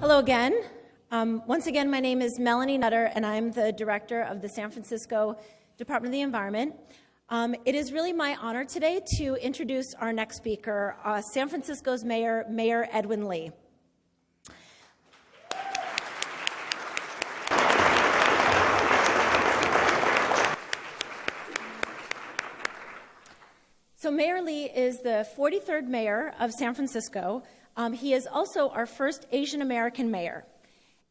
Hello again. Once again, my name is Melanie Nutter, and I'm the director of the San Francisco Department of the Environment. It is really my honor today to introduce our next speaker, San Francisco's Mayor, Mayor Edwin Lee. So Mayor Lee is the 43rd mayor of San Francisco. He is also our first Asian American mayor.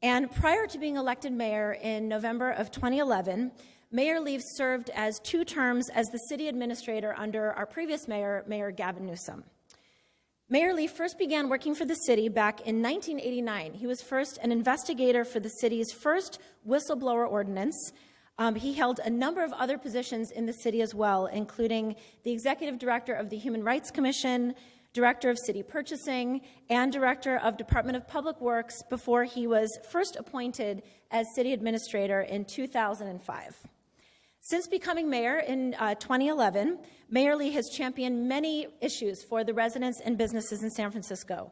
And prior to being elected mayor in November of 2011, Mayor Lee served as 2 terms as the city administrator under our previous mayor, Mayor Gavin Newsom. Mayor Lee first began working for the city back in 1989. He was first an investigator for the city's first whistleblower ordinance. He held a number of other positions in the city as well, including the executive director of the Human Rights Commission, director of city purchasing, and director of Department of Public Works before he was first appointed as city administrator in 2005. Since becoming mayor in 2011, Mayor Lee has championed many issues for the residents and businesses in San Francisco,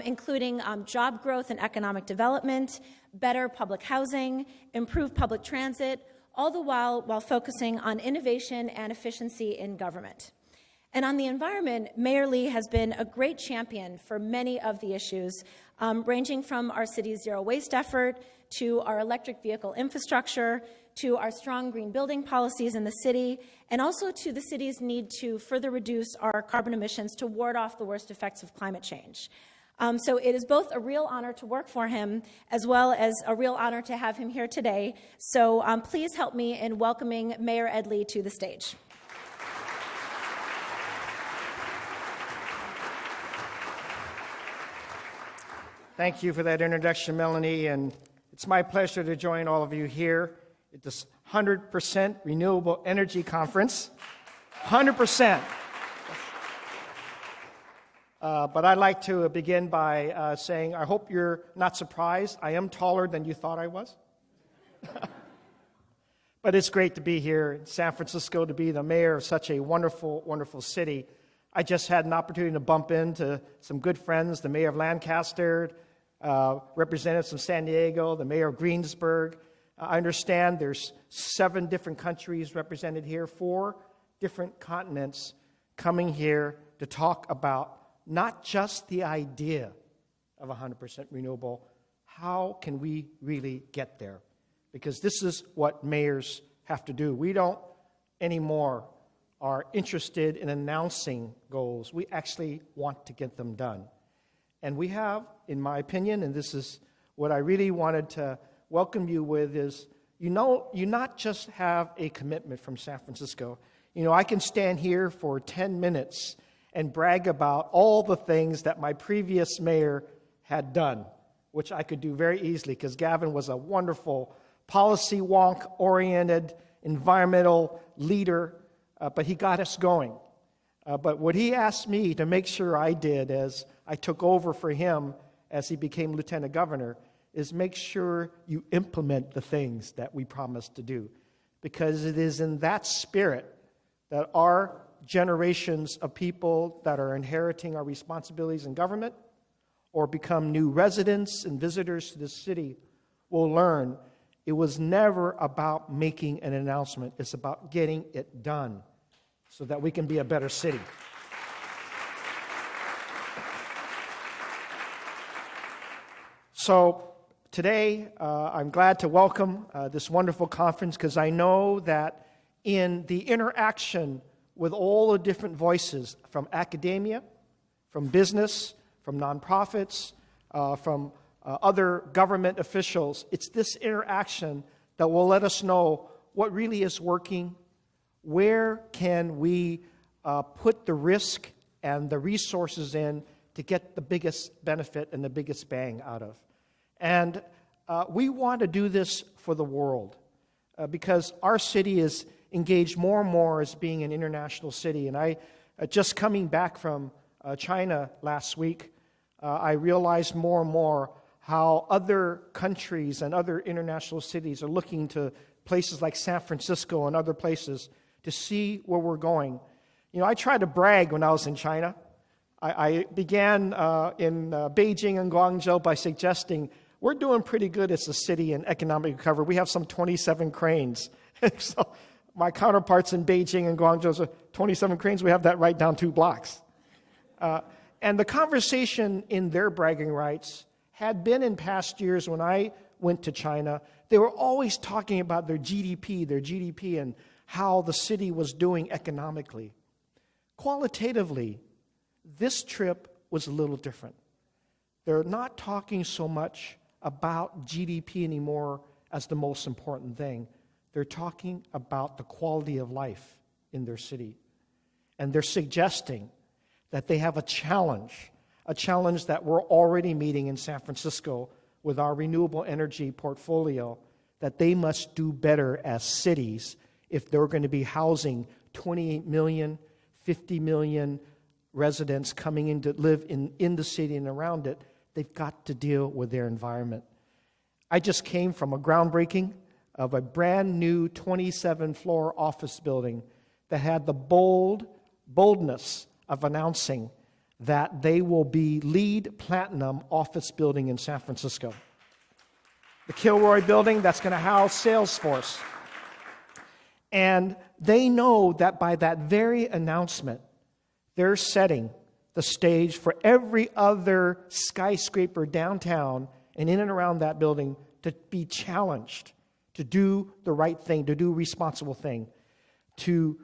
including job growth and economic development, better public housing, improved public transit, all the while focusing on innovation and efficiency in government. And on the environment, Mayor Lee has been a great champion for many of the issues, ranging from our city's zero waste effort, to our electric vehicle infrastructure, to our strong green building policies in the city, and also to the city's need to further reduce our carbon emissions to ward off the worst effects of climate change. So it is both a real honor to work for him, as well as a real honor to have him here today. So please help me in welcoming Mayor Ed Lee to the stage. Thank you for that introduction, Melanie, and it's my pleasure to join all of you here at this 100% Renewable Energy Conference. 100%. But I'd like to begin by saying I hope you're not surprised. I am taller than you thought I was. But it's great to be here in San Francisco, to be the mayor of such a wonderful, wonderful city. I just had an opportunity to bump into some good friends, the mayor of Lancaster, representatives from San Diego, the mayor of Greensburg. I understand there's 7 different countries represented here, 4 different continents coming here to talk about not just the idea of 100% renewable, how can we really get there? Because this is what mayors have to do. We don't anymore are interested in announcing goals. We actually want to get them done. And we have, in my opinion, and this is what I really wanted to welcome you with, is you not just have a commitment from San Francisco. I can stand here for 10 minutes and brag about all the things that my previous mayor had done, which I could do very easily because Gavin was a wonderful policy wonk-oriented environmental leader, but he got us going. But what he asked me to make sure I did as I took over for him as he became lieutenant governor is make sure you implement the things that we promised to do. Because it is in that spirit that our generations of people that are inheriting our responsibilities in government or become new residents and visitors to this city will learn it was never about making an announcement. It's about getting it done so that we can be a better city. So today, I'm glad to welcome this wonderful conference because I know that in the interaction with all the different voices from academia, from business, from nonprofits, from other government officials, it's this interaction that will let us know what really is working, where can we put the risk and the resources in to get the biggest benefit and the biggest bang out of. And we want to do this for the world because our city is engaged more and more as being an international city. And I, just coming back from China last week, I realized more and more how other countries and other international cities are looking to places like San Francisco and other places to see where we're going. I tried to brag when I was in China. I began in Beijing and Guangzhou by suggesting we're doing pretty good as a city in economic recovery. We have some 27 cranes. So my counterparts in Beijing and Guangzhou are 27 cranes. We have that right down 2 blocks. And the conversation in their bragging rights had been in past years when I went to China. They were always talking about their GDP, and how the city was doing economically. Qualitatively, this trip was a little different. They're not talking so much about GDP anymore as the most important thing. They're talking about the quality of life in their city. And they're suggesting that they have a challenge that we're already meeting in San Francisco with our renewable energy portfolio, that they must do better as cities if they're going to be housing 28 million, 50 million residents coming in to live in the city and around it. They've got to deal with their environment. I just came from a groundbreaking of a brand new 27-floor office building that had the boldness of announcing that they will be LEED Platinum office building in San Francisco. The Kilroy building that's going to house Salesforce. And they know that by that very announcement, they're setting the stage for every other skyscraper downtown and in and around that building to be challenged to do the right thing, to do a responsible thing, to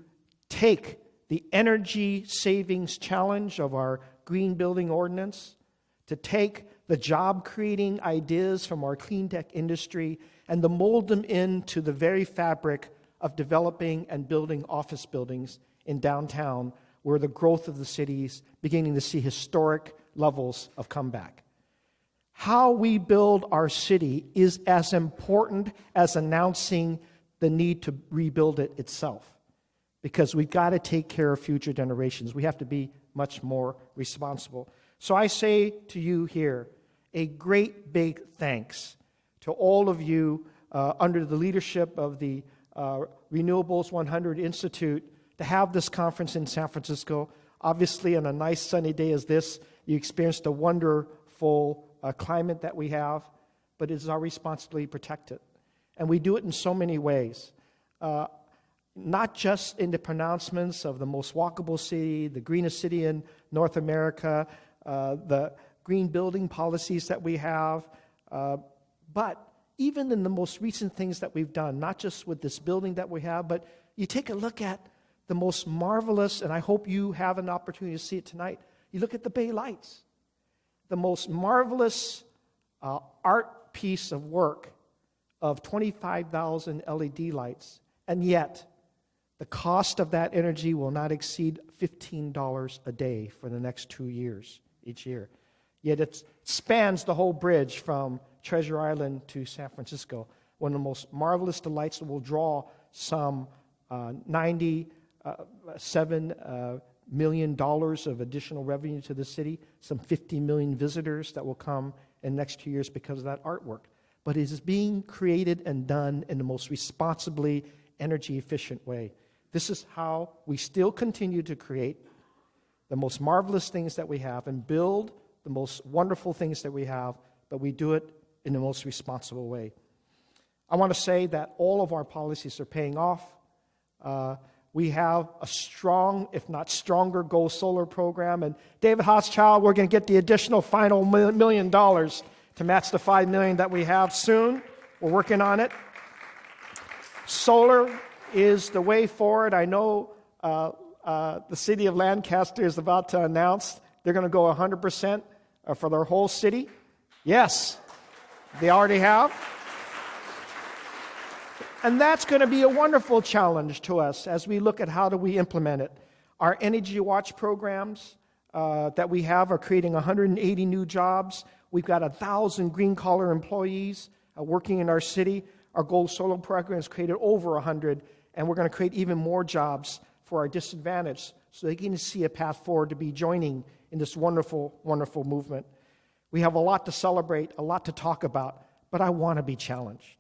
take the energy savings challenge of our green building ordinance, to take the job-creating ideas from our clean tech industry and to mold them into the very fabric of developing and building office buildings in downtown, where the growth of the city is beginning to see historic levels of comeback. How we build our city is as important as announcing the need to rebuild it itself, because we've got to take care of future generations. We have to be much more responsible. So I say to you here, a great big thanks to all of you under the leadership of the Renewables 100 Institute to have this conference in San Francisco. Obviously, on a nice sunny day as this, you experienced a wonderful climate that we have, but it is our responsibility to protect it. And we do it in so many ways. Not just in the pronouncements of the most walkable city, the greenest city in North America, the green building policies that we have, but even in the most recent things that we've done, not just with this building that we have, but you take a look at the most marvelous, and I hope you have an opportunity to see it tonight. You look at the Bay Lights, the most marvelous art piece of work of 25,000 LED lights, and yet the cost of that energy will not exceed $15 a day for the next 2 years, each year. Yet it spans the whole bridge from Treasure Island to San Francisco, one of the most marvelous delights that will draw some $97 million of additional revenue to the city, some 50 million visitors that will come in the next 2 years because of that artwork. But it is being created and done in the most responsibly energy efficient way. This is how we still continue to create the most marvelous things that we have and build the most wonderful things that we have, but we do it in the most responsible way. I want to say that all of our policies are paying off. We have a strong, if not stronger, Go Solar program. And David Hochschild, we're going to get the additional final $1 million to match the $5 million that we have soon. We're working on it. Solar is the way forward. I know the city of Lancaster is about to announce they're going to go 100% for their whole city. Yes, they already have. And that's going to be a wonderful challenge to us as we look at how do we implement it. Our Energy Watch programs that we have are creating 180 new jobs. We've got 1,000 green-collar employees working in our city. Our Gold Solar program has created over 100, and we're going to create even more jobs for our disadvantaged so they can see a path forward to be joining in this wonderful, wonderful movement. We have a lot to celebrate, a lot to talk about, but I want to be challenged.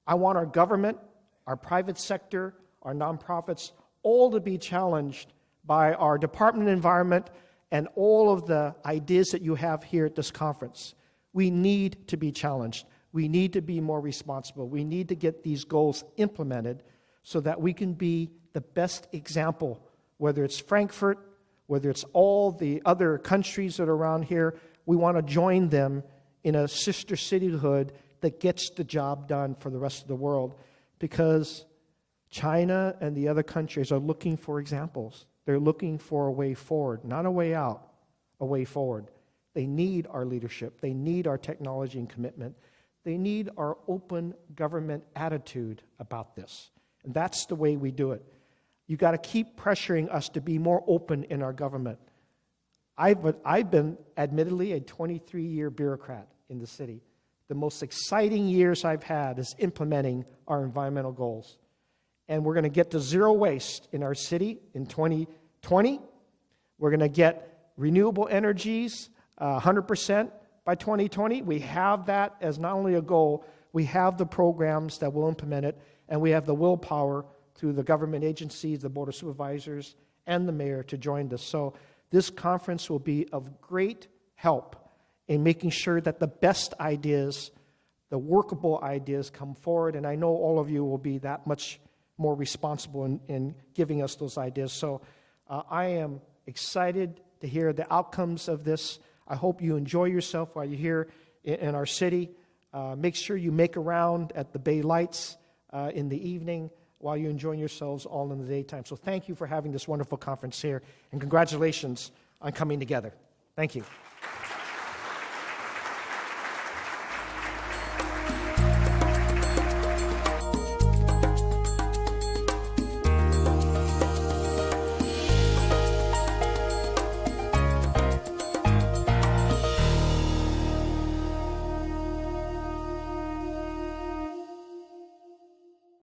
I want our government, our private sector, our nonprofits, all to be challenged by our Department of Environment and all of the ideas that you have here at this conference. We need to be challenged. We need to be more responsible. We need to get these goals implemented so that we can be the best example, whether it's Frankfurt, whether it's all the other countries that are around here. We want to join them in a sister cityhood that gets the job done for the rest of the world, because China and the other countries are looking for examples. They're looking for a way forward, not a way out, a way forward. They need our leadership. They need our technology and commitment. They need our open government attitude about this. And that's the way we do it. You got to keep pressuring us to be more open in our government. I've been, admittedly, a 23-year bureaucrat in the city. The most exciting years I've had is implementing our environmental goals. And we're going to get to zero waste in our city in 2020. We're going to get renewable energies 100% by 2020. We have that as not only a goal, we have the programs that will implement it, and we have the willpower through the government agencies, the Board of Supervisors, and the mayor to join this. So this conference will be of great help in making sure that the best ideas, the workable ideas come forward, and I know all of you will be that much more responsible in giving us those ideas. So I am excited to hear the outcomes of this. I hope you enjoy yourself while you're here in our city. Make sure you make a round at the Bay Lights in the evening while you're enjoying yourselves all in the daytime. So thank you for having this wonderful conference here, and congratulations on coming together. Thank you.